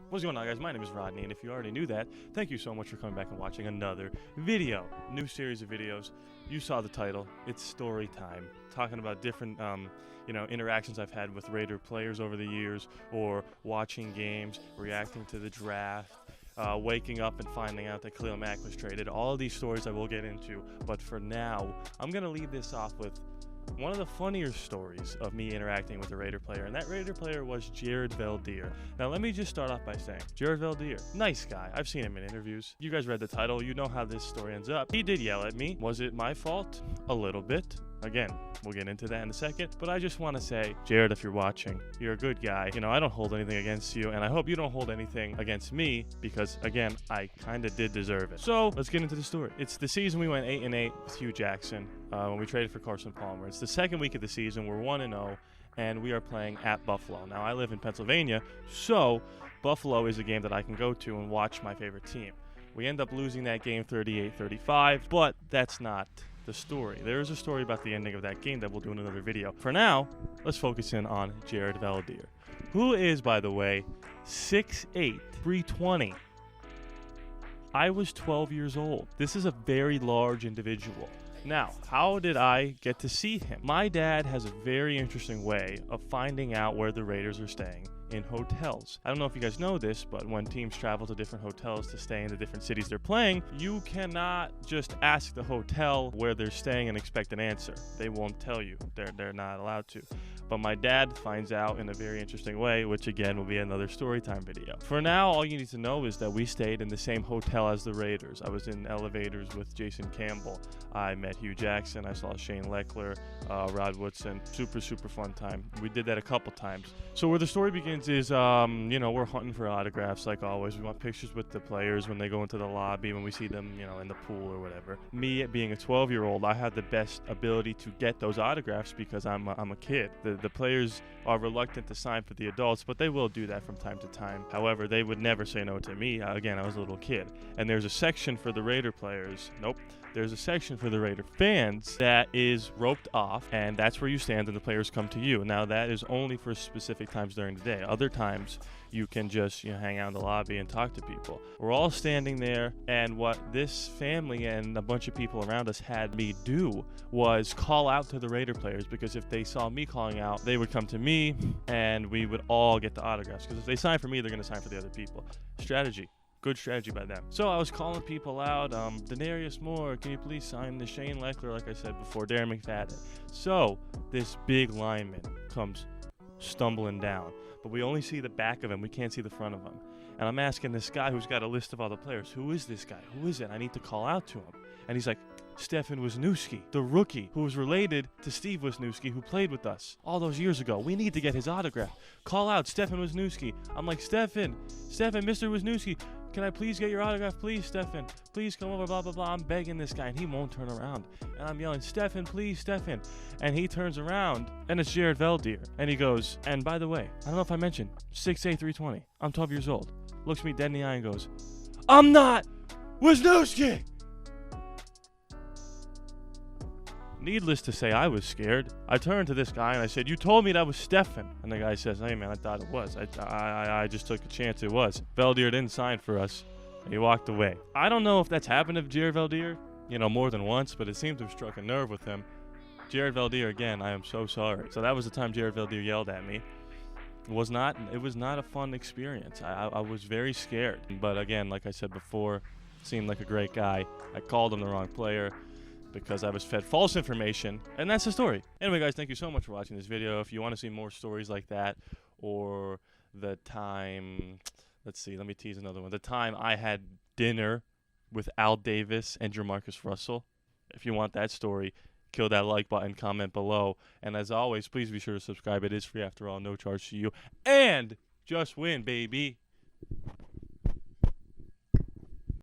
What's going on, guys? My name is Rodney, and if you already knew that, thank you so much for coming back and watching another video. New series of videos. You saw the title. It's story time. Talking about different, interactions I've had with Raider players over the years, or watching games, reacting to the draft, waking up and finding out that Khalil Mack was traded. All of these stories I will get into, but for now, I'm going to leave this off with one of the funnier stories of me interacting with a Raider player, and that Raider player was Jared Veldheer. Now, let me just start off by saying, Jared Veldheer, nice guy. I've seen him in interviews. You guys read the title. You know how this story ends up. He did yell at me. Was it my fault? A little bit. Again, we'll get into that in a second, but I just want to say, Jared, if you're watching, you're a good guy. I don't hold anything against you, and I hope you don't hold anything against me because, again, I kind of did deserve it. So, let's get into the story. It's the season we went 8-8 with Hugh Jackson when we traded for Carson Palmer. It's the second week of the season. We're 1-0, and we are playing at Buffalo. Now, I live in Pennsylvania, so Buffalo is a game that I can go to and watch my favorite team. We end up losing that game 38-35, but that's not the story. There is a story about the ending of that game that we'll do in another video. For now, let's focus in on Jared Veldheer, who is, by the way, 6'8", 320. I was 12 years old. This is a very large individual. Now, how did I get to see him? My dad has a very interesting way of finding out where the Raiders are staying in hotels. I don't know if you guys know this, but when teams travel to different hotels to stay in the different cities they're playing, you cannot just ask the hotel where they're staying and expect an answer. They won't tell you. They're not allowed to. But my dad finds out in a very interesting way, which again will be another story time video. For now, all you need to know is that we stayed in the same hotel as the Raiders. I was in elevators with Jason Campbell. I met Hugh Jackson. I saw Shane Leckler, Rod Woodson. Super fun time. We did that a couple times. So where the story begins is, we're hunting for autographs like always. We want pictures with the players when they go into the lobby, when we see them, in the pool or whatever. Me being a 12-year-old, I have the best ability to get those autographs because I'm a kid. The players are reluctant to sign for the adults, but they will do that from time to time. However, they would never say no to me. Again, I was a little kid. And there's a section for the Raider players. Nope. There's a section for the Raider fans that is roped off, and that's where you stand and the players come to you. Now, that is only for specific times during the day. Other times, you can just hang out in the lobby and talk to people. We're all standing there, and what this family and a bunch of people around us had me do was call out to the Raider players, because if they saw me calling out, they would come to me, and we would all get the autographs. Because if they sign for me, they're going to sign for the other people. Strategy. Good strategy by them. So I was calling people out. Denarius Moore, can you please sign the Shane Leckler, like I said before, Darren McFadden. So this big lineman comes stumbling down, but we only see the back of him. We can't see the front of him. And I'm asking this guy who's got a list of all the players, who is this guy? Who is it? I need to call out to him. And he's like, Stefan Wisniewski, the rookie who was related to Steve Wisniewski, who played with us all those years ago. We need to get his autograph. Call out Stefan Wisniewski. I'm like, Stefan, Mr. Wisniewski, can I please get your autograph? Please, Stefan. Please come over, blah, blah, blah. I'm begging this guy, and he won't turn around. And I'm yelling, Stefan, please, Stefan. And he turns around, and it's Jared Veldheer. And he goes, and by the way, I don't know if I mentioned, 6'8", 320. I'm 12 years old. Looks me dead in the eye and goes, I'm not Wisniewski! Needless to say, I was scared. I turned to this guy and I said, you told me that was Stefan. And the guy says, hey man, I thought it was. I just took a chance it was. Veldheer didn't sign for us. He walked away. I don't know if that's happened to Jared Veldheer, more than once, but it seemed to have struck a nerve with him. Jared Veldheer, again, I am so sorry. So that was the time Jared Veldheer yelled at me. It was not a fun experience. I was very scared. But again, like I said before, seemed like a great guy. I called him the wrong player because I was fed false information, and that's the story. Anyway, guys, thank you so much for watching this video. If you want to see more stories like that, or the time, let's see, let me tease another one. The time I had dinner with Al Davis and Jamarcus Russell. If you want that story, kill that like button, comment below. And as always, please be sure to subscribe. It is free after all, no charge to you. And just win, baby.